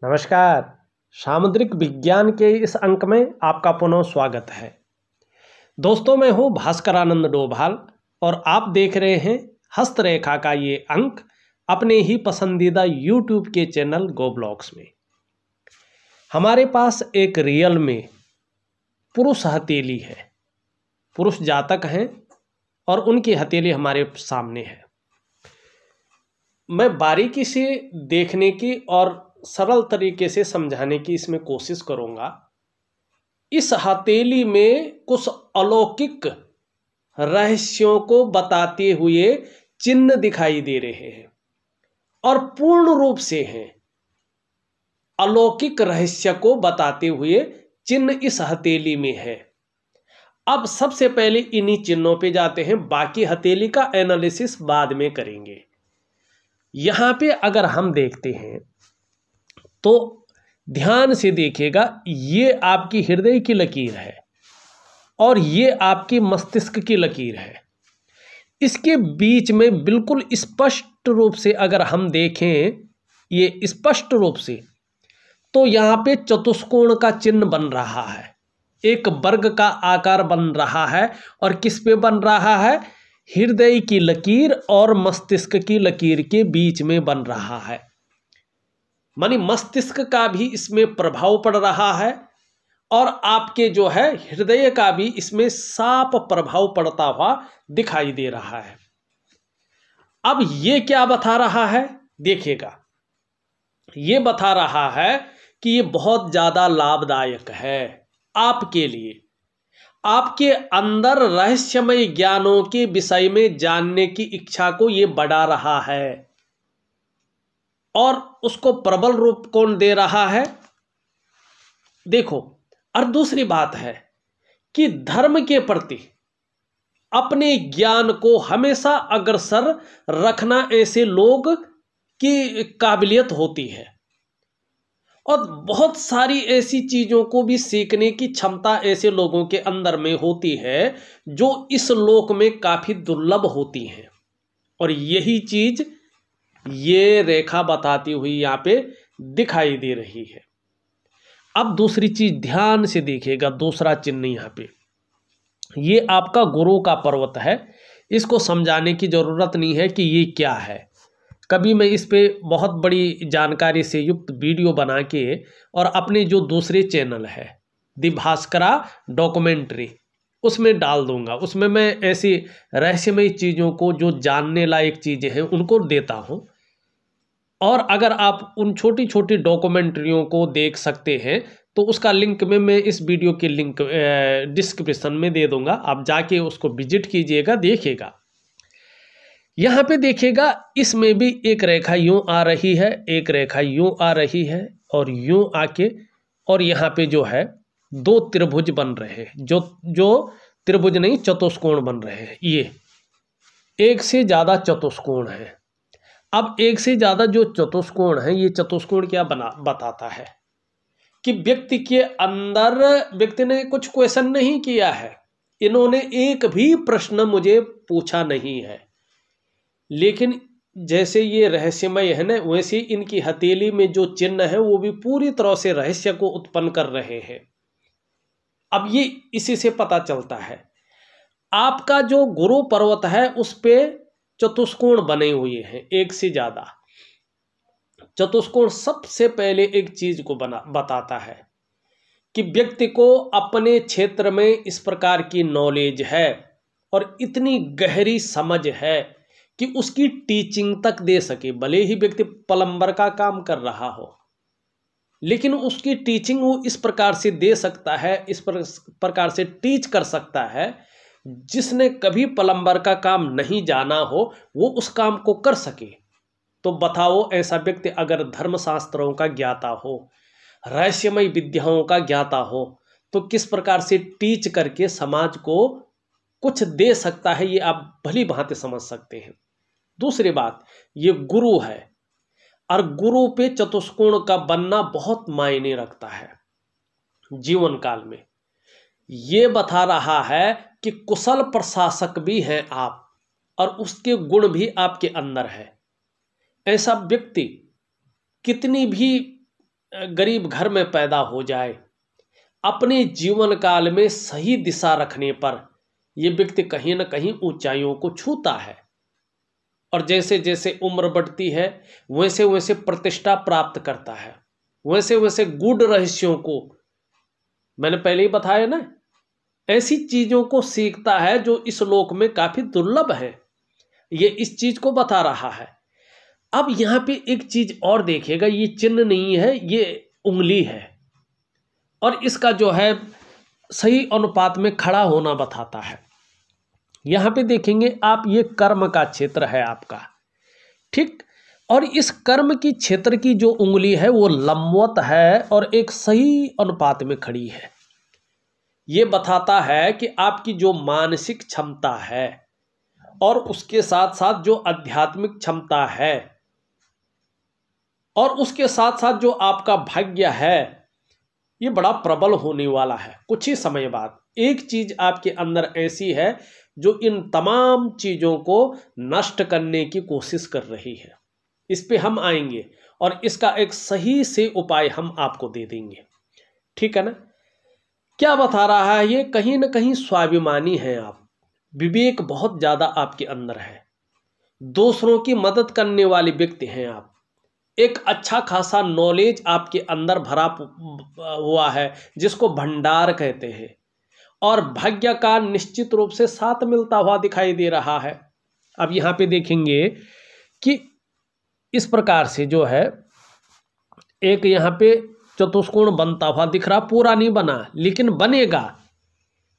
नमस्कार। सामुद्रिक विज्ञान के इस अंक में आपका पुनः स्वागत है। दोस्तों, मैं हूं भास्करानंद डोभाल और आप देख रहे हैं हस्तरेखा का ये अंक अपने ही पसंदीदा यूट्यूब के चैनल गो ब्लॉग्स में। हमारे पास एक रियल में पुरुष हथेली है, पुरुष जातक हैं और उनकी हथेली हमारे सामने है। मैं बारीकी से देखने की और सरल तरीके से समझाने की इसमें कोशिश करूंगा। इस हथेली में कुछ अलौकिक रहस्यों को बताते हुए चिन्ह दिखाई दे रहे हैं और पूर्ण रूप से हैं। अलौकिक रहस्य को बताते हुए चिन्ह इस हथेली में है। अब सबसे पहले इन्हीं चिन्हों पे जाते हैं, बाकी हथेली का एनालिसिस बाद में करेंगे। यहां पे अगर हम देखते हैं तो ध्यान से देखिएगा, ये आपकी हृदय की लकीर है और ये आपकी मस्तिष्क की लकीर है। इसके बीच में बिल्कुल स्पष्ट रूप से अगर हम देखें, ये स्पष्ट रूप से, तो यहाँ पे चतुष्कोण का चिन्ह बन रहा है, एक वर्ग का आकार बन रहा है। और किस पे बन रहा है? हृदय की लकीर और मस्तिष्क की लकीर के बीच में बन रहा है। मानी मस्तिष्क का भी इसमें प्रभाव पड़ रहा है और आपके जो है हृदय का भी इसमें साफ प्रभाव पड़ता हुआ दिखाई दे रहा है। अब ये क्या बता रहा है? देखिएगा, ये बता रहा है कि ये बहुत ज़्यादा लाभदायक है आपके लिए। आपके अंदर रहस्यमय ज्ञानों के विषय में जानने की इच्छा को ये बढ़ा रहा है और उसको प्रबल रूप कौन दे रहा है? देखो, और दूसरी बात है कि धर्म के प्रति अपने ज्ञान को हमेशा अग्रसर रखना ऐसे लोग की काबिलियत होती है और बहुत सारी ऐसी चीज़ों को भी सीखने की क्षमता ऐसे लोगों के अंदर में होती है जो इस लोक में काफ़ी दुर्लभ होती हैं। और यही चीज़ ये रेखा बताती हुई यहाँ पे दिखाई दे रही है। अब दूसरी चीज ध्यान से देखिएगा, दूसरा चिन्ह यहाँ पे, ये आपका गुरु का पर्वत है। इसको समझाने की जरूरत नहीं है कि ये क्या है। कभी मैं इस पे बहुत बड़ी जानकारी से युक्त वीडियो बना के और अपने जो दूसरे चैनल है दी भास्करा डॉक्यूमेंट्री, उसमें डाल दूंगा। उसमें मैं ऐसी रहस्यमय चीज़ों को, जो जानने लायक चीज़ें हैं, उनको देता हूं। और अगर आप उन छोटी छोटी डॉक्यूमेंट्रियों को देख सकते हैं तो उसका लिंक में मैं इस वीडियो के लिंक डिस्क्रिप्शन में दे दूंगा, आप जाके उसको विजिट कीजिएगा, देखिएगा। यहाँ पे देखिएगा, इसमें भी एक रेखा यूं आ रही है, एक रेखा यूं आ रही है और यूं आके, और यहाँ पे जो है दो त्रिभुज बन रहे हैं, जो त्रिभुज नहीं चतुष्कोण बन रहे हैं। ये एक से ज़्यादा चतुष्कोण है। अब एक से ज़्यादा जो चतुष्कोण है, ये चतुष्कोण क्या बताता है कि व्यक्ति के अंदर, व्यक्ति ने कुछ क्वेश्चन नहीं किया है, इन्होंने एक भी प्रश्न मुझे पूछा नहीं है, लेकिन जैसे ये रहस्यमय है ना, वैसे इनकी हथेली में जो चिन्ह है वो भी पूरी तरह से रहस्य को उत्पन्न कर रहे हैं। अब ये इसी से पता चलता है, आपका जो गुरु पर्वत है उस पे चतुष्कोण बने हुए हैं, एक से ज्यादा। चतुष्कोण सबसे पहले एक चीज को बताता है कि व्यक्ति को अपने क्षेत्र में इस प्रकार की नॉलेज है और इतनी गहरी समझ है कि उसकी टीचिंग तक दे सके। भले ही व्यक्ति प्लम्बर का काम कर रहा हो, लेकिन उसकी टीचिंग वो इस प्रकार से दे सकता है, इस प्रकार से टीच कर सकता है, जिसने कभी प्लम्बर का काम नहीं जाना हो वो उस काम को कर सके। तो बताओ, ऐसा व्यक्ति अगर धर्मशास्त्रों का ज्ञाता हो, रहस्यमय विद्याओं का ज्ञाता हो, तो किस प्रकार से टीच करके समाज को कुछ दे सकता है, ये आप भली भांति समझ सकते हैं। दूसरी बात, ये गुरु है और गुरु पे चतुष्कोण का बनना बहुत मायने रखता है जीवन काल में। ये बता रहा है कि कुशल प्रशासक भी हैं आप और उसके गुण भी आपके अंदर है। ऐसा व्यक्ति कितनी भी गरीब घर में पैदा हो जाए, अपने जीवन काल में सही दिशा रखने पर यह व्यक्ति कहीं न कहीं ऊंचाइयों को छूता है। और जैसे जैसे उम्र बढ़ती है वैसे वैसे प्रतिष्ठा प्राप्त करता है, वैसे वैसे गूढ़ रहस्यों को, मैंने पहले ही बताया ना, ऐसी चीजों को सीखता है जो इस लोक में काफी दुर्लभ है। ये इस चीज को बता रहा है। अब यहां पे एक चीज और देखिएगा, ये चिन्ह नहीं है, ये उंगली है, और इसका जो है सही अनुपात में खड़ा होना बताता है। यहां पे देखेंगे आप, ये कर्म का क्षेत्र है आपका, ठीक, और इस कर्म की क्षेत्र की जो उंगली है वो लंबवत है और एक सही अनुपात में खड़ी है। ये बताता है कि आपकी जो मानसिक क्षमता है और उसके साथ साथ जो आध्यात्मिक क्षमता है और उसके साथ साथ जो आपका भाग्य है, ये बड़ा प्रबल होने वाला है। कुछ ही समय बाद एक चीज आपके अंदर ऐसी है जो इन तमाम चीजों को नष्ट करने की कोशिश कर रही है। इस पे हम आएंगे और इसका एक सही से उपाय हम आपको दे देंगे, ठीक है ना। क्या बता रहा है ये, कहीं ना कहीं स्वाभिमानी है आप, विवेक बहुत ज्यादा आपके अंदर है, दूसरों की मदद करने वाले व्यक्ति हैं आप, एक अच्छा खासा नॉलेज आपके अंदर भरा हुआ है जिसको भंडार कहते हैं, और भाग्य का निश्चित रूप से साथ मिलता हुआ दिखाई दे रहा है। अब यहां पे देखेंगे कि इस प्रकार से जो है एक यहां पे चतुष्कोण बनता हुआ दिख रहा, पूरा नहीं बना लेकिन बनेगा।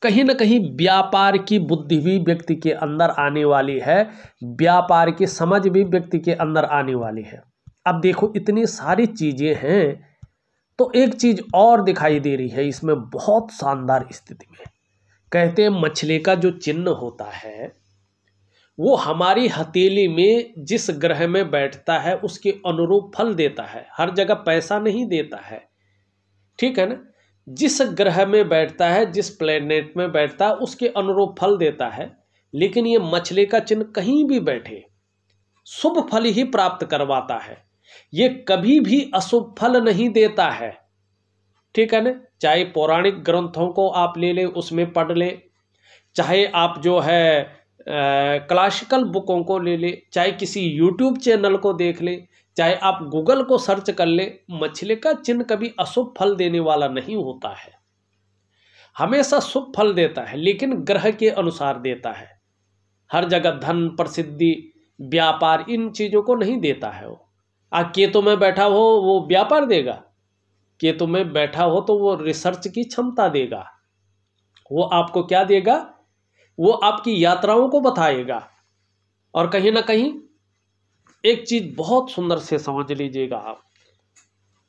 कहीं ना कहीं व्यापार की बुद्धि भी व्यक्ति के अंदर आने वाली है, व्यापार की समझ भी व्यक्ति के अंदर आने वाली है। अब देखो इतनी सारी चीजें हैं, तो एक चीज और दिखाई दे रही है इसमें बहुत शानदार स्थिति में। कहते हैं मछली का जो चिन्ह होता है वो हमारी हथेली में जिस ग्रह में बैठता है उसके अनुरूप फल देता है, हर जगह पैसा नहीं देता है, ठीक है ना। जिस ग्रह में बैठता है, जिस प्लेनेट में बैठता है उसके अनुरूप फल देता है। लेकिन ये मछली का चिन्ह कहीं भी बैठे शुभ फल ही प्राप्त करवाता है, ये कभी भी अशुभ फल नहीं देता है, ठीक है ना। चाहे पौराणिक ग्रंथों को आप ले ले, उसमें पढ़ ले, चाहे आप जो है क्लासिकल बुकों को ले ले, चाहे किसी यूट्यूब चैनल को देख ले, चाहे आप गूगल को सर्च कर ले, मछली का चिन्ह कभी अशुभ फल देने वाला नहीं होता है, हमेशा शुभ फल देता है, लेकिन ग्रह के अनुसार देता है। हर जगह धन, प्रसिद्धि, व्यापार, इन चीजों को नहीं देता है वो। केतु में बैठा हो वो व्यापार देगा, केतु में बैठा हो तो वो रिसर्च की क्षमता देगा, वो आपको क्या देगा, वो आपकी यात्राओं को बताएगा। और कहीं ना कहीं एक चीज बहुत सुंदर से समझ लीजिएगा आप,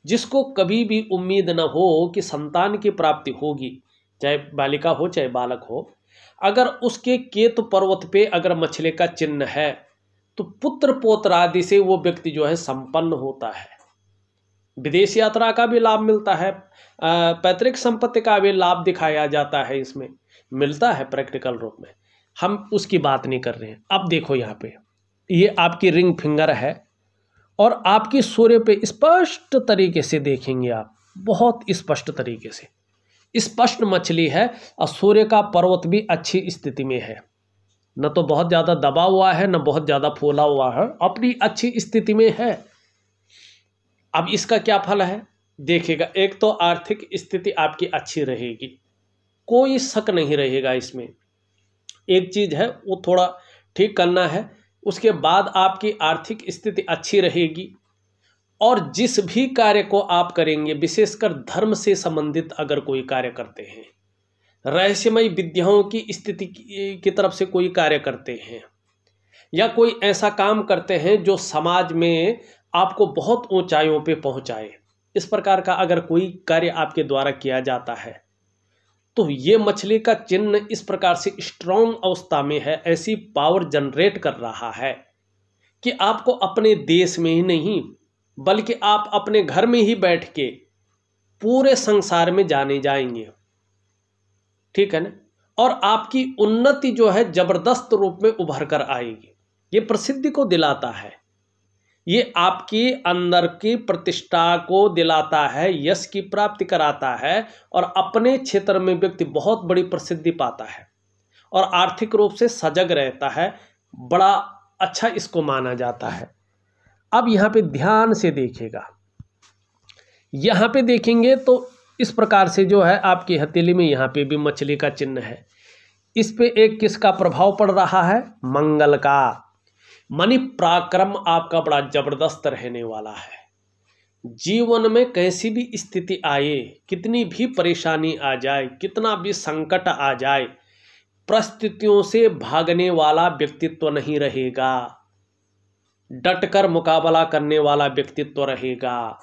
जिसको कभी भी उम्मीद न हो कि संतान की प्राप्ति होगी, चाहे बालिका हो चाहे बालक हो, अगर उसके केतु पर्वत पे अगर मछली का चिन्ह है तो पुत्र पौत्र आदि से वो व्यक्ति जो है संपन्न होता है, विदेश यात्रा का भी लाभ मिलता है, पैतृक संपत्ति का भी लाभ दिखाया जाता है, इसमें मिलता है प्रैक्टिकल रूप में। हम उसकी बात नहीं कर रहे हैं। अब देखो यहाँ पे ये आपकी रिंग फिंगर है और आपकी सूर्य पे स्पष्ट तरीके से देखेंगे आप, बहुत स्पष्ट तरीके से स्पष्ट मछली है, और सूर्य का पर्वत भी अच्छी स्थिति में है, न तो बहुत ज़्यादा दबा हुआ है न बहुत ज़्यादा फूला हुआ है, अपनी अच्छी स्थिति में है। अब इसका क्या फल है देखिएगा, एक तो आर्थिक स्थिति आपकी अच्छी रहेगी, कोई शक नहीं रहेगा इसमें। एक चीज है वो थोड़ा ठीक करना है, उसके बाद आपकी आर्थिक स्थिति अच्छी रहेगी। और जिस भी कार्य को आप करेंगे, विशेषकर धर्म से संबंधित अगर कोई कार्य करते हैं, रहस्यमय विद्याओं की स्थिति की तरफ से कोई कार्य करते हैं, या कोई ऐसा काम करते हैं जो समाज में आपको बहुत ऊंचाइयों पे पहुंचाए, इस प्रकार का अगर कोई कार्य आपके द्वारा किया जाता है तो ये मछली का चिन्ह इस प्रकार से स्ट्रॉन्ग अवस्था में है, ऐसी पावर जनरेट कर रहा है कि आपको अपने देश में ही नहीं बल्कि आप अपने घर में ही बैठ के पूरे संसार में जाने जाएंगे, ठीक है ना। और आपकी उन्नति जो है जबरदस्त रूप में उभर कर आएगी, ये प्रसिद्धि को दिलाता है। ये आपकी अंदर की प्रतिष्ठा को दिलाता है, यश की प्राप्ति कराता है और अपने क्षेत्र में व्यक्ति बहुत बड़ी प्रसिद्धि पाता है और आर्थिक रूप से सजग रहता है। बड़ा अच्छा इसको माना जाता है। अब यहाँ पे ध्यान से देखिएगा, यहाँ पे देखेंगे तो इस प्रकार से जो है आपकी हथेली में यहाँ पे भी मछली का चिन्ह है। इस पे एक किसका प्रभाव पड़ रहा है? मंगल का। मानी पराक्रम आपका बड़ा जबरदस्त रहने वाला है। जीवन में कैसी भी स्थिति आए, कितनी भी परेशानी आ जाए, कितना भी संकट आ जाए, परिस्थितियों से भागने वाला व्यक्तित्व नहीं रहेगा, डटकर मुकाबला करने वाला व्यक्तित्व रहेगा।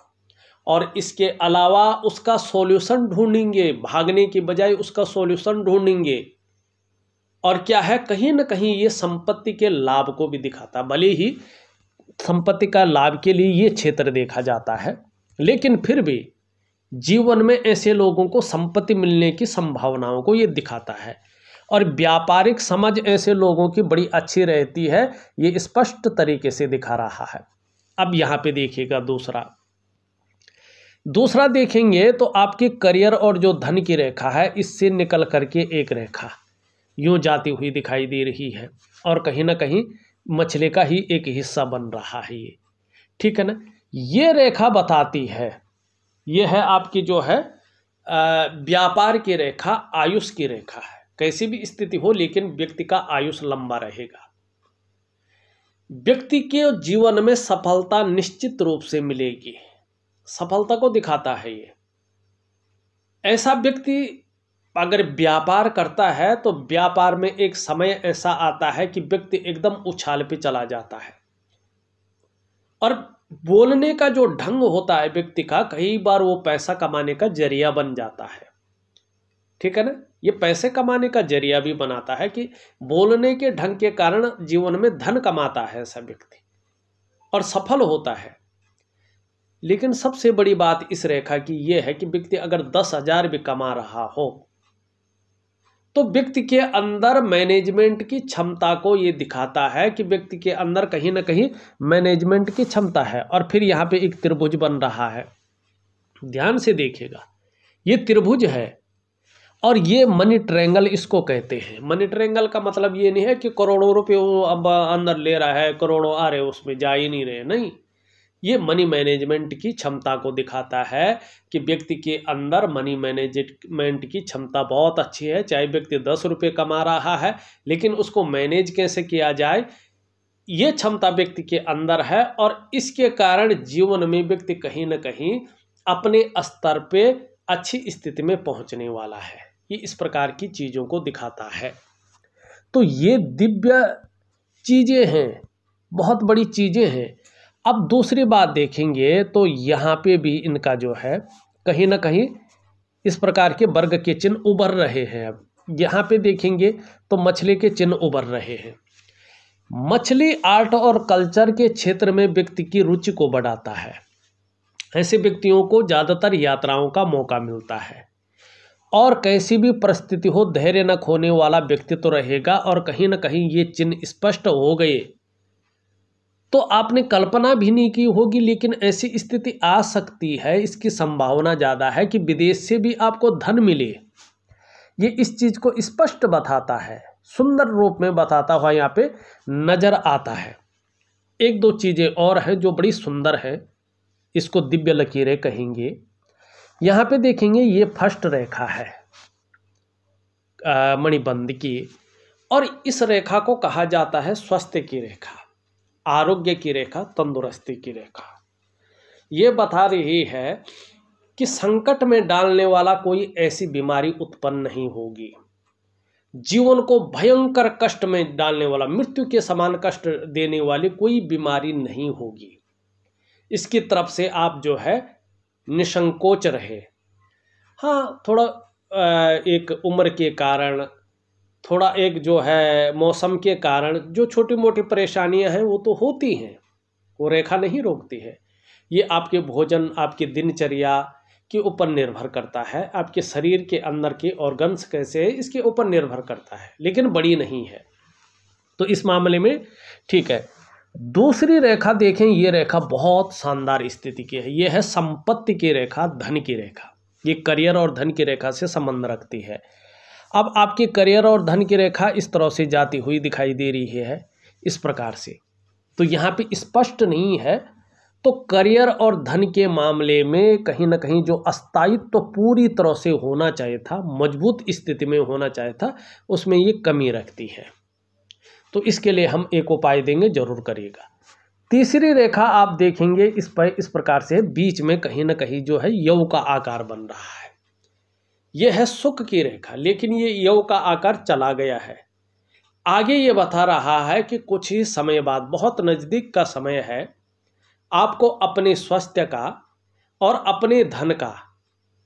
और इसके अलावा उसका सॉल्यूशन ढूंढेंगे, भागने की बजाय उसका सॉल्यूशन ढूंढेंगे। और क्या है, कहीं ना कहीं ये संपत्ति के लाभ को भी दिखाता, भले ही संपत्ति का लाभ के लिए ये क्षेत्र देखा जाता है, लेकिन फिर भी जीवन में ऐसे लोगों को संपत्ति मिलने की संभावनाओं को ये दिखाता है। और व्यापारिक समझ ऐसे लोगों की बड़ी अच्छी रहती है, ये स्पष्ट तरीके से दिखा रहा है। अब यहाँ पे देखिएगा दूसरा देखेंगे तो आपके करियर और जो धन की रेखा है, इससे निकल करके एक रेखा यूं जाती हुई दिखाई दे रही है और कहीं ना कहीं मछली का ही एक हिस्सा बन रहा है ये, ठीक है ना। ये रेखा बताती है, ये है आपकी जो है व्यापार की रेखा, आयुष की रेखा है। कैसी भी स्थिति हो लेकिन व्यक्ति का आयुष लंबा रहेगा। व्यक्ति के जीवन में सफलता निश्चित रूप से मिलेगी, सफलता को दिखाता है ये। ऐसा व्यक्ति अगर व्यापार करता है तो व्यापार में एक समय ऐसा आता है कि व्यक्ति एकदम उछाल पे चला जाता है। और बोलने का जो ढंग होता है व्यक्ति का, कई बार वो पैसा कमाने का जरिया बन जाता है, ठीक है ना। ये पैसे कमाने का जरिया भी बनाता है कि बोलने के ढंग के कारण जीवन में धन कमाता है ऐसा व्यक्ति और सफल होता है। लेकिन सबसे बड़ी बात इस रेखा की यह है कि व्यक्ति अगर 10,000 भी कमा रहा हो तो व्यक्ति के अंदर मैनेजमेंट की क्षमता को ये दिखाता है कि व्यक्ति के अंदर कहीं ना कहीं मैनेजमेंट की क्षमता है। और फिर यहाँ पे एक त्रिभुज बन रहा है, ध्यान से देखिएगा, ये त्रिभुज है और ये मनी ट्रायंगल इसको कहते हैं। मनी ट्रायंगल का मतलब ये नहीं है कि करोड़ों रुपए वो अब अंदर ले रहा है, करोड़ों आ रहे उसमें जा ही नहीं रहे, नहीं। ये मनी मैनेजमेंट की क्षमता को दिखाता है कि व्यक्ति के अंदर मनी मैनेजमेंट की क्षमता बहुत अच्छी है। चाहे व्यक्ति 10 रुपये कमा रहा है लेकिन उसको मैनेज कैसे किया जाए, ये क्षमता व्यक्ति के अंदर है। और इसके कारण जीवन में व्यक्ति कहीं ना कहीं अपने स्तर पे अच्छी स्थिति में पहुंचने वाला है। ये इस प्रकार की चीज़ों को दिखाता है। तो ये दिव्य चीज़ें हैं, बहुत बड़ी चीज़ें हैं। अब दूसरी बात देखेंगे तो यहाँ पे भी इनका जो है कहीं ना कहीं इस प्रकार के वर्ग के चिन्ह उभर रहे हैं। अब यहाँ पे देखेंगे तो मछली के चिन्ह उभर रहे हैं। मछली आर्ट और कल्चर के क्षेत्र में व्यक्ति की रुचि को बढ़ाता है। ऐसे व्यक्तियों को ज़्यादातर यात्राओं का मौका मिलता है और कैसी भी परिस्थिति हो धैर्य न खोने वाला व्यक्तित्व तो रहेगा। और कहीं ना कहीं ये चिन्ह स्पष्ट हो गए तो आपने कल्पना भी नहीं की होगी, लेकिन ऐसी स्थिति आ सकती है, इसकी संभावना ज़्यादा है कि विदेश से भी आपको धन मिले। ये इस चीज़ को स्पष्ट बताता है, सुंदर रूप में बताता हुआ यहाँ पे नज़र आता है। एक दो चीज़ें और हैं जो बड़ी सुंदर है, इसको दिव्य लकीरें कहेंगे। यहाँ पे देखेंगे ये फर्स्ट रेखा है मणिबंध की, और इस रेखा को कहा जाता है स्वास्थ्य की रेखा, आरोग्य की रेखा, तंदुरुस्ती की रेखा। ये बता रही है कि संकट में डालने वाला कोई ऐसी बीमारी उत्पन्न नहीं होगी, जीवन को भयंकर कष्ट में डालने वाला, मृत्यु के समान कष्ट देने वाली कोई बीमारी नहीं होगी। इसकी तरफ से आप जो है निसंकोच रहे। हाँ, थोड़ा एक उम्र के कारण, थोड़ा एक जो है मौसम के कारण जो छोटी मोटी परेशानियां हैं वो तो होती हैं, वो रेखा नहीं रोकती है। ये आपके भोजन, आपकी दिनचर्या के ऊपर निर्भर करता है, आपके शरीर के अंदर के ऑर्गन्स कैसे है इसके ऊपर निर्भर करता है, लेकिन बड़ी नहीं है। तो इस मामले में ठीक है। दूसरी रेखा देखें, ये रेखा बहुत शानदार स्थिति की है। ये है संपत्ति की रेखा, धन की रेखा। ये करियर और धन की रेखा से संबंध रखती है। अब आपकी करियर और धन की रेखा इस तरह से जाती हुई दिखाई दे रही है, इस प्रकार से। तो यहाँ पे स्पष्ट नहीं है। तो करियर और धन के मामले में कहीं ना कहीं जो अस्थायित्व तो पूरी तरह से होना चाहिए था, मजबूत स्थिति में होना चाहिए था, उसमें ये कमी रखती है। तो इसके लिए हम एक उपाय देंगे, जरूर करिएगा। तीसरी रेखा आप देखेंगे इस प्रकार से बीच में कहीं ना कहीं जो है यव का आकार बन रहा है। यह है सुख की रेखा, लेकिन ये यव का आकार चला गया है। आगे ये बता रहा है कि कुछ ही समय बाद, बहुत नज़दीक का समय है, आपको अपने स्वास्थ्य का और अपने धन का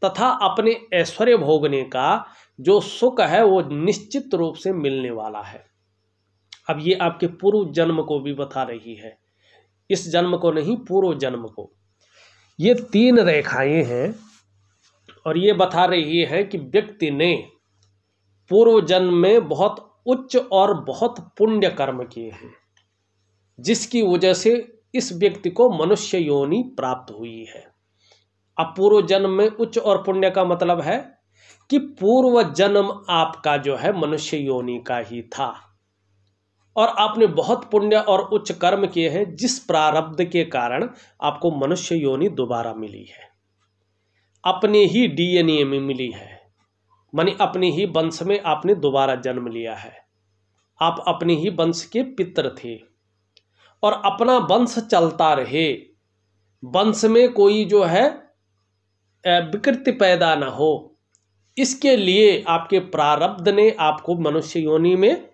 तथा अपने ऐश्वर्य भोगने का जो सुख है वो निश्चित रूप से मिलने वाला है। अब ये आपके पूर्व जन्म को भी बता रही है, इस जन्म को नहीं, पूर्व जन्म को। ये 3 रेखाएं हैं और ये बता रही है कि व्यक्ति ने पूर्व जन्म में बहुत उच्च और बहुत पुण्य कर्म किए हैं, जिसकी वजह से इस व्यक्ति को मनुष्य योनि प्राप्त हुई है। अब पूर्व जन्म में उच्च और पुण्य का मतलब है कि पूर्व जन्म आपका जो है मनुष्य योनि का ही था और आपने बहुत पुण्य और उच्च कर्म किए हैं, जिस प्रारब्ध के कारण आपको मनुष्य योनि दोबारा मिली है। अपने ही डीएनए में मिली है, मानी अपने ही वंश में आपने दोबारा जन्म लिया है। आप अपने ही वंश के पितर थे और अपना वंश चलता रहे, वंश में कोई जो है विकृति पैदा ना हो, इसके लिए आपके प्रारब्ध ने आपको मनुष्य योनि में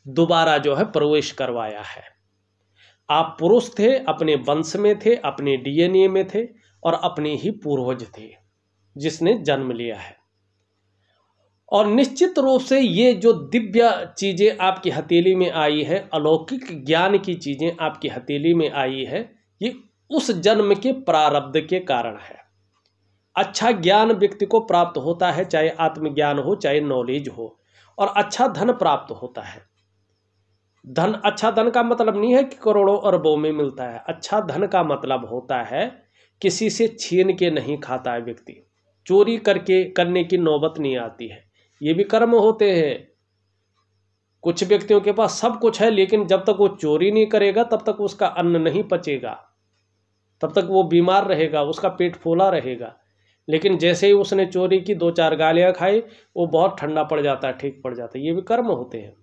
दोबारा जो है प्रवेश करवाया है। आप पुरुष थे, अपने वंश में थे, अपने डीएनए में थे और अपने ही पूर्वज थे जिसने जन्म लिया है। और निश्चित रूप से ये जो दिव्य चीज़ें आपकी हथेली में आई है, अलौकिक ज्ञान की चीज़ें आपकी हथेली में आई है, ये उस जन्म के प्रारब्ध के कारण है। अच्छा ज्ञान व्यक्ति को प्राप्त होता है, चाहे आत्मज्ञान हो, चाहे नॉलेज हो, और अच्छा धन प्राप्त होता है। धन, अच्छा धन का मतलब नहीं है कि करोड़ों अरबों में मिलता है। अच्छा धन का मतलब होता है किसी से छीन के नहीं खाता है व्यक्ति, चोरी करने की नौबत नहीं आती है। ये भी कर्म होते हैं। कुछ व्यक्तियों के पास सब कुछ है, लेकिन जब तक वो चोरी नहीं करेगा तब तक उसका अन्न नहीं पचेगा, तब तक वो बीमार रहेगा, उसका पेट फूला रहेगा। लेकिन जैसे ही उसने चोरी की, 2-4 गालियाँ खाई, वो बहुत ठंडा पड़ जाता है, ठीक पड़ जाता है। ये भी कर्म होते हैं,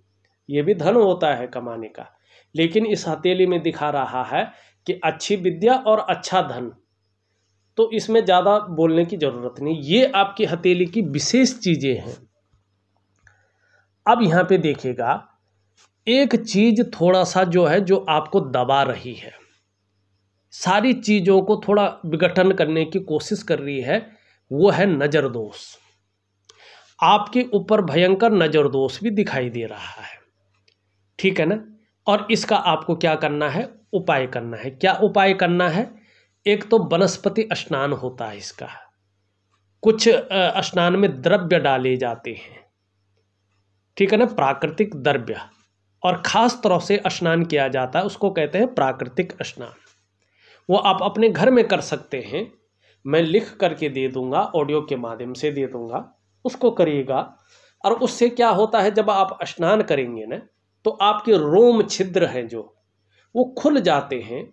ये भी धन होता है कमाने का। लेकिन इस हथेली में दिखा रहा है कि अच्छी विद्या और अच्छा धन, तो इसमें ज़्यादा बोलने की ज़रूरत नहीं। ये आपकी हथेली की विशेष चीज़ें हैं। अब यहाँ पे देखिएगा, एक चीज़ थोड़ा सा जो है जो आपको दबा रही है, सारी चीज़ों को थोड़ा विघटन करने की कोशिश कर रही है, वो है नज़र दोष। आपके ऊपर भयंकर नज़र दोष भी दिखाई दे रहा है, ठीक है ना। और इसका आपको क्या करना है, उपाय करना है। क्या उपाय करना है? एक तो वनस्पति स्नान होता है इसका, कुछ स्नान में द्रव्य डाले जाते हैं, ठीक है ना, प्राकृतिक द्रव्य, और ख़ास तरह से स्नान किया जाता है, उसको कहते हैं प्राकृतिक स्नान। वो आप अपने घर में कर सकते हैं, मैं लिख करके दे दूंगा, ऑडियो के माध्यम से दे दूंगा, उसको करिएगा। और उससे क्या होता है, जब आप स्नान करेंगे ना, तो आपके रोम छिद्र हैं जो, वो खुल जाते हैं।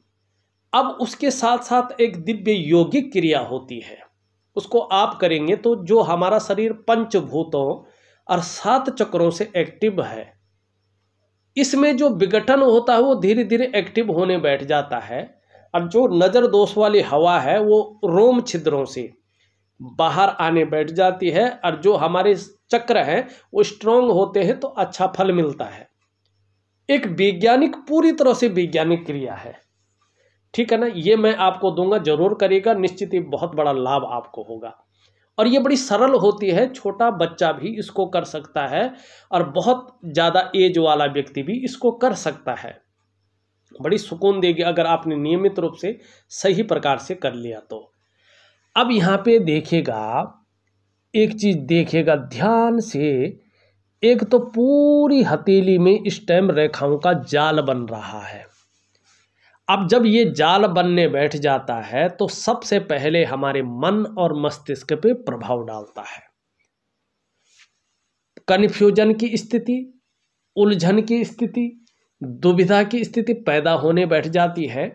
अब उसके साथ साथ एक दिव्य योगिक क्रिया होती है, उसको आप करेंगे तो जो हमारा शरीर पंचभूतों और 7 चक्रों से एक्टिव है, इसमें जो विघटन होता है वो धीरे धीरे एक्टिव होने बैठ जाता है। और जो नज़र दोष वाली हवा है वो रोम छिद्रों से बाहर आने बैठ जाती है, और जो हमारे चक्र हैं वो स्ट्रॉन्ग होते हैं, तो अच्छा फल मिलता है। एक वैज्ञानिक, पूरी तरह से वैज्ञानिक क्रिया है, ठीक है ना। ये मैं आपको दूंगा, जरूर करिएगा, निश्चित ही बहुत बड़ा लाभ आपको होगा। और ये बड़ी सरल होती है, छोटा बच्चा भी इसको कर सकता है और बहुत ज़्यादा एज वाला व्यक्ति भी इसको कर सकता है। बड़ी सुकून देगी अगर आपने नियमित रूप से सही प्रकार से कर लिया तो। अब यहाँ पे देखिएगा, एक चीज़ देखिएगा ध्यान से, एक तो पूरी हथेली में स्टेम रेखाओं का जाल बन रहा है, अब जब ये जाल बनने बैठ जाता है तो सबसे पहले हमारे मन और मस्तिष्क पे प्रभाव डालता है। कन्फ्यूजन की स्थिति, उलझन की स्थिति, दुविधा की स्थिति पैदा होने बैठ जाती है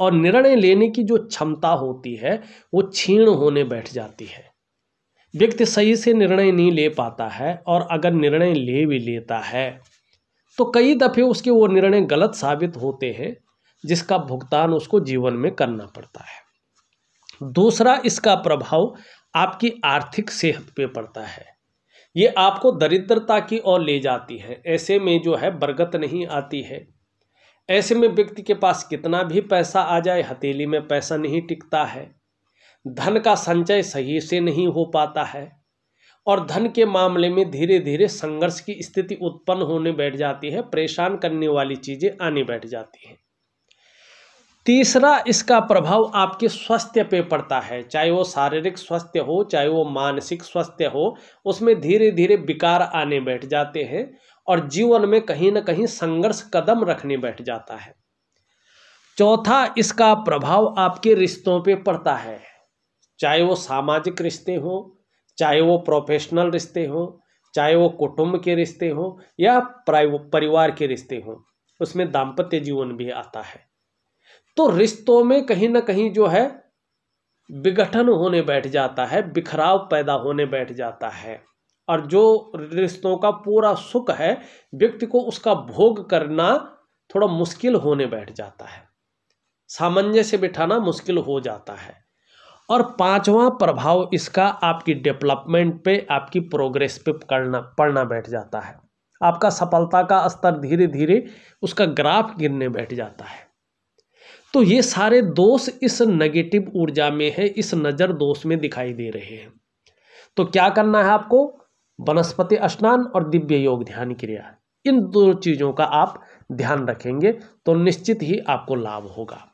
और निर्णय लेने की जो क्षमता होती है वो क्षीण होने बैठ जाती है। व्यक्ति सही से निर्णय नहीं ले पाता है और अगर निर्णय ले भी लेता है तो कई दफे उसके वो निर्णय गलत साबित होते हैं, जिसका भुगतान उसको जीवन में करना पड़ता है। दूसरा, इसका प्रभाव आपकी आर्थिक सेहत पे पड़ता है। ये आपको दरिद्रता की ओर ले जाती है। ऐसे में जो है बरकत नहीं आती है। ऐसे में व्यक्ति के पास कितना भी पैसा आ जाए, हथेली में पैसा नहीं टिकता है। धन का संचय सही से नहीं हो पाता है और धन के मामले में धीरे धीरे संघर्ष की स्थिति उत्पन्न होने बैठ जाती है। परेशान करने वाली चीजें आने बैठ जाती हैं। तीसरा, इसका प्रभाव आपके स्वास्थ्य पे पड़ता है। चाहे वो शारीरिक स्वास्थ्य हो, चाहे वो मानसिक स्वास्थ्य हो, उसमें धीरे धीरे विकार आने बैठ जाते हैं और जीवन में कहीं ना कहीं संघर्ष कदम रखने बैठ जाता है। चौथा, इसका प्रभाव आपके रिश्तों पे पड़ता है। चाहे वो सामाजिक रिश्ते हो, चाहे वो प्रोफेशनल रिश्ते हो, चाहे वो कुटुंब के रिश्ते हो या परिवार के रिश्ते हो, उसमें दाम्पत्य जीवन भी आता है। तो रिश्तों में कहीं ना कहीं जो है विघटन होने बैठ जाता है, बिखराव पैदा होने बैठ जाता है और जो रिश्तों का पूरा सुख है व्यक्ति को उसका भोग करना थोड़ा मुश्किल होने बैठ जाता है, सामंजस्य बिठाना मुश्किल हो जाता है। और पांचवा प्रभाव इसका आपकी डेवलपमेंट पे, आपकी प्रोग्रेस पे पड़ना बैठ जाता है। आपका सफलता का स्तर धीरे धीरे उसका ग्राफ गिरने बैठ जाता है। तो ये सारे दोष इस नेगेटिव ऊर्जा में है, इस नजर दोष में दिखाई दे रहे हैं। तो क्या करना है आपको? वनस्पति स्नान और दिव्य योग ध्यान क्रिया, इन दो चीजों का आप ध्यान रखेंगे तो निश्चित ही आपको लाभ होगा।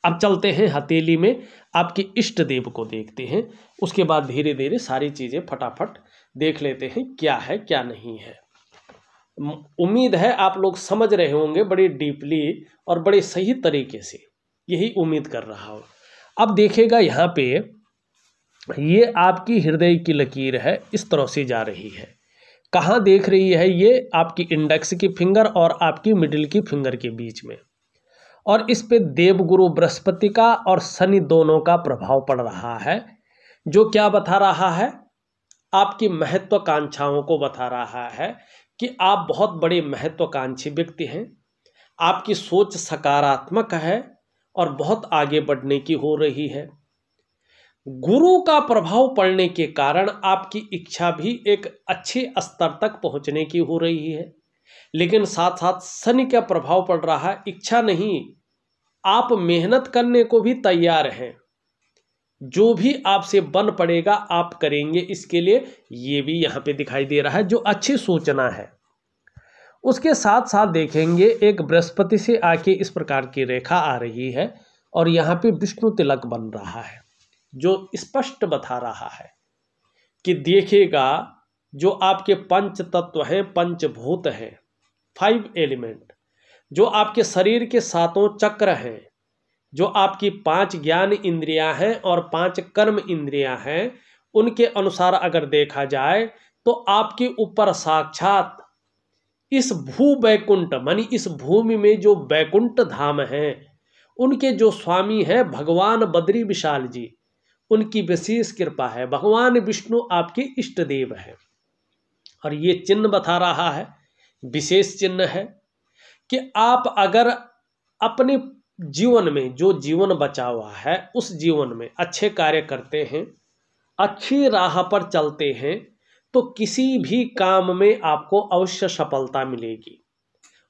अब चलते हैं हथेली में आपके इष्ट देव को देखते हैं। उसके बाद धीरे धीरे सारी चीजें फटाफट देख लेते हैं क्या है क्या नहीं है। उम्मीद है आप लोग समझ रहे होंगे बड़ी डीपली और बड़े सही तरीके से, यही उम्मीद कर रहा हूं। अब देखिएगा यहाँ पे ये आपकी हृदय की लकीर है, इस तरह से जा रही है। कहाँ देख रही है? ये आपकी इंडेक्स की फिंगर और आपकी मिडिल की फिंगर के बीच में। और इस पे देवगुरु बृहस्पति का और शनि दोनों का प्रभाव पड़ रहा है, जो क्या बता रहा है? आपकी महत्वाकांक्षाओं को बता रहा है कि आप बहुत बड़े महत्वाकांक्षी व्यक्ति हैं। आपकी सोच सकारात्मक है और बहुत आगे बढ़ने की हो रही है। गुरु का प्रभाव पड़ने के कारण आपकी इच्छा भी एक अच्छे स्तर तक पहुंचने की हो रही है, लेकिन साथ साथ शनि का प्रभाव पड़ रहा है। इच्छा नहीं, आप मेहनत करने को भी तैयार हैं। जो भी आपसे बन पड़ेगा आप करेंगे, इसके लिए ये भी यहाँ पे दिखाई दे रहा है, जो अच्छी सूचना है। उसके साथ साथ देखेंगे एक बृहस्पति से आके इस प्रकार की रेखा आ रही है और यहाँ पे विष्णु तिलक बन रहा है, जो स्पष्ट बता रहा है कि देखिएगा जो आपके पंच तत्व हैं, पंचभूत हैं, 5 एलिमेंट, जो आपके शरीर के 7 चक्र हैं, जो आपकी 5 ज्ञान इंद्रियां हैं और 5 कर्म इंद्रियां हैं, उनके अनुसार अगर देखा जाए तो आपके ऊपर साक्षात इस भू वैकुंठ मानी इस भूमि में जो वैकुंठ धाम है, उनके जो स्वामी हैं भगवान बद्री विशाल जी, उनकी विशेष कृपा है। भगवान विष्णु आपके इष्ट देव हैं और ये चिन्ह बता रहा है, विशेष चिन्ह है कि आप अगर अपने जीवन में जो जीवन बचा हुआ है उस जीवन में अच्छे कार्य करते हैं, अच्छी राह पर चलते हैं, तो किसी भी काम में आपको अवश्य सफलता मिलेगी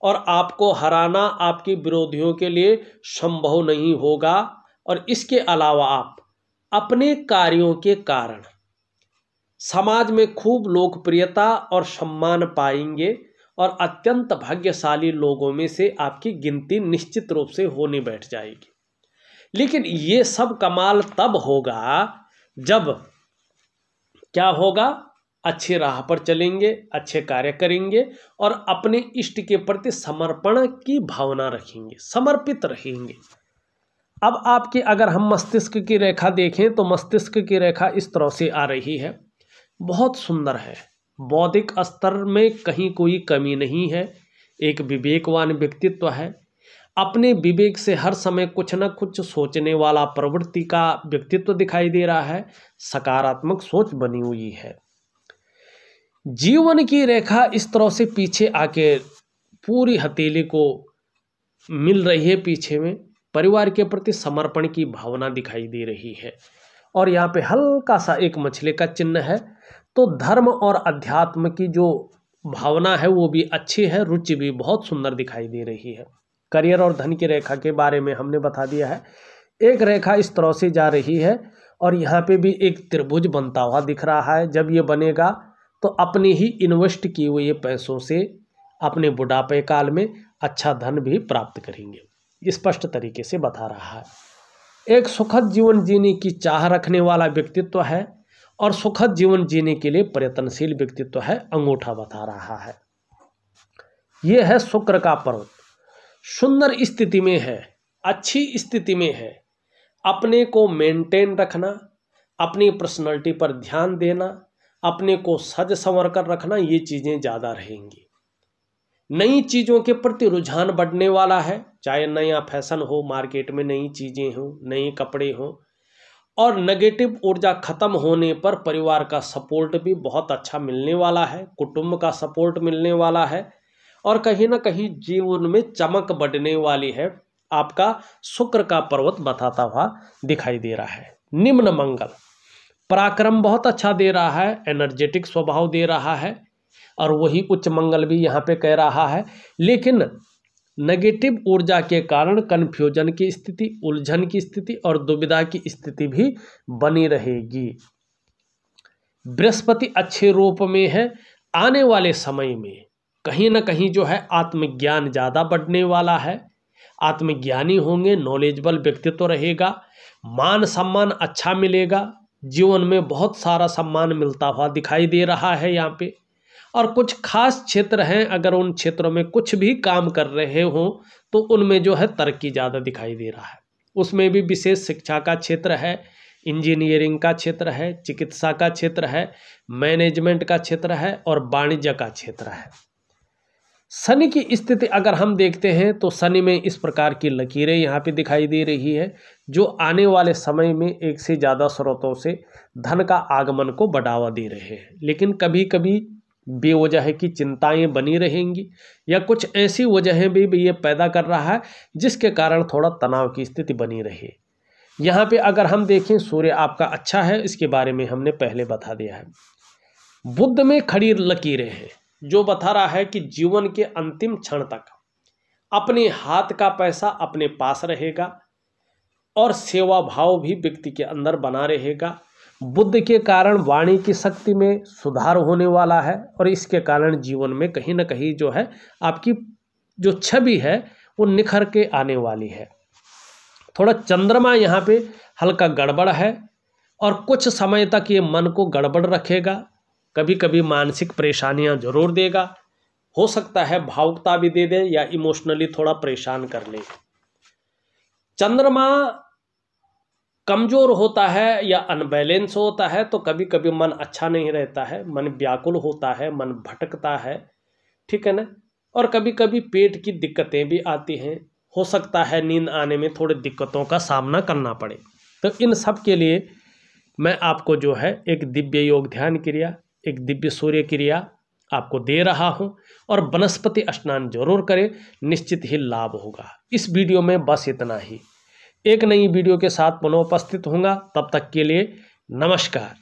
और आपको हराना आपके विरोधियों के लिए संभव नहीं होगा। और इसके अलावा आप अपने कार्यों के कारण समाज में खूब लोकप्रियता और सम्मान पाएंगे और अत्यंत भाग्यशाली लोगों में से आपकी गिनती निश्चित रूप से होने बैठ जाएगी। लेकिन ये सब कमाल तब होगा जब क्या होगा? अच्छे राह पर चलेंगे, अच्छे कार्य करेंगे और अपने इष्ट के प्रति समर्पण की भावना रखेंगे, समर्पित रहेंगे। अब आपके अगर हम मस्तिष्क की रेखा देखें तो मस्तिष्क की रेखा इस तरह से आ रही है, बहुत सुंदर है। बौद्धिक स्तर में कहीं कोई कमी नहीं है, एक विवेकवान व्यक्तित्व है, अपने विवेक से हर समय कुछ न कुछ सोचने वाला प्रवृत्ति का व्यक्तित्व दिखाई दे रहा है, सकारात्मक सोच बनी हुई है। जीवन की रेखा इस तरह से पीछे आके पूरी हथेली को मिल रही है, पीछे में परिवार के प्रति समर्पण की भावना दिखाई दे रही है और यहाँ पे हल्का सा एक मछली का चिन्ह है। तो धर्म और अध्यात्म की जो भावना है वो भी अच्छी है, रुचि भी बहुत सुंदर दिखाई दे रही है। करियर और धन की रेखा के बारे में हमने बता दिया है। एक रेखा इस तरह से जा रही है और यहाँ पे भी एक त्रिभुज बनता हुआ दिख रहा है। जब ये बनेगा तो अपने ही इन्वेस्ट किए हुए पैसों से अपने बुढ़ापे काल में अच्छा धन भी प्राप्त करेंगे, स्पष्ट तरीके से बता रहा है। एक सुखद जीवन जीने की चाह रखने वाला व्यक्तित्व है और सुखद जीवन जीने के लिए प्रयत्नशील व्यक्तित्व है, अंगूठा बता रहा है। यह है शुक्र का पर्वत, सुंदर स्थिति में है, अच्छी स्थिति में है। अपने को मेंटेन रखना, अपनी पर्सनालिटी पर ध्यान देना, अपने को सज संवर कर रखना, ये चीज़ें ज़्यादा रहेंगी। नई चीज़ों के प्रति रुझान बढ़ने वाला है, चाहे नया फैशन हो, मार्केट में नई चीज़ें हों, नए कपड़े हों। और नेगेटिव ऊर्जा खत्म होने पर परिवार का सपोर्ट भी बहुत अच्छा मिलने वाला है, कुटुंब का सपोर्ट मिलने वाला है और कहीं ना कहीं जीवन में चमक बढ़ने वाली है। आपका शुक्र का पर्वत बताता हुआ दिखाई दे रहा है। निम्न मंगल पराक्रम बहुत अच्छा दे रहा है, एनर्जेटिक स्वभाव दे रहा है और वही उच्च मंगल भी यहाँ पे कह रहा है। लेकिन नेगेटिव ऊर्जा के कारण कन्फ्यूजन की स्थिति, उलझन की स्थिति और दुविधा की स्थिति भी बनी रहेगी। बृहस्पति अच्छे रूप में है, आने वाले समय में कहीं ना कहीं जो है आत्मज्ञान ज़्यादा बढ़ने वाला है, आत्मज्ञानी होंगे, नॉलेजेबल व्यक्तित्व रहेगा, मान सम्मान अच्छा मिलेगा, जीवन में बहुत सारा सम्मान मिलता हुआ दिखाई दे रहा है यहाँ पे। और कुछ खास क्षेत्र हैं, अगर उन क्षेत्रों में कुछ भी काम कर रहे हों तो उनमें जो है तरक्की ज़्यादा दिखाई दे रहा है। उसमें भी विशेष शिक्षा का क्षेत्र है, इंजीनियरिंग का क्षेत्र है, चिकित्सा का क्षेत्र है, मैनेजमेंट का क्षेत्र है और वाणिज्य का क्षेत्र है। शनि की स्थिति अगर हम देखते हैं तो शनि में इस प्रकार की लकीरें यहाँ पे दिखाई दे रही है, जो आने वाले समय में एक से ज़्यादा स्रोतों से धन का आगमन को बढ़ावा दे रहे हैं। लेकिन कभी कभी बेवजह की चिंताएं बनी रहेंगी या कुछ ऐसी वजहें भी ये पैदा कर रहा है जिसके कारण थोड़ा तनाव की स्थिति बनी रहे। यहाँ पे अगर हम देखें सूर्य आपका अच्छा है, इसके बारे में हमने पहले बता दिया है। बुध में खड़ी लकीरें हैं जो बता रहा है कि जीवन के अंतिम क्षण तक अपने हाथ का पैसा अपने पास रहेगा और सेवा भाव भी व्यक्ति के अंदर बना रहेगा। बुध के कारण वाणी की शक्ति में सुधार होने वाला है और इसके कारण जीवन में कहीं ना कहीं जो है आपकी जो छवि है वो निखर के आने वाली है। थोड़ा चंद्रमा यहाँ पे हल्का गड़बड़ है और कुछ समय तक ये मन को गड़बड़ रखेगा, कभी कभी मानसिक परेशानियां जरूर देगा, हो सकता है भावुकता भी दे दे या इमोशनली थोड़ा परेशान कर ले। चंद्रमा कमजोर होता है या अनबैलेंस होता है तो कभी कभी मन अच्छा नहीं रहता है, मन व्याकुल होता है, मन भटकता है, ठीक है ना। और कभी कभी पेट की दिक्कतें भी आती हैं, हो सकता है नींद आने में थोड़ी दिक्कतों का सामना करना पड़े। तो इन सब के लिए मैं आपको जो है एक दिव्य योग ध्यान क्रिया, एक दिव्य सूर्य क्रिया आपको दे रहा हूं और वनस्पति स्नान जरूर करें, निश्चित ही लाभ होगा। इस वीडियो में बस इतना ही। एक नई वीडियो के साथ पुनः उपस्थित होऊंगा, तब तक के लिए नमस्कार।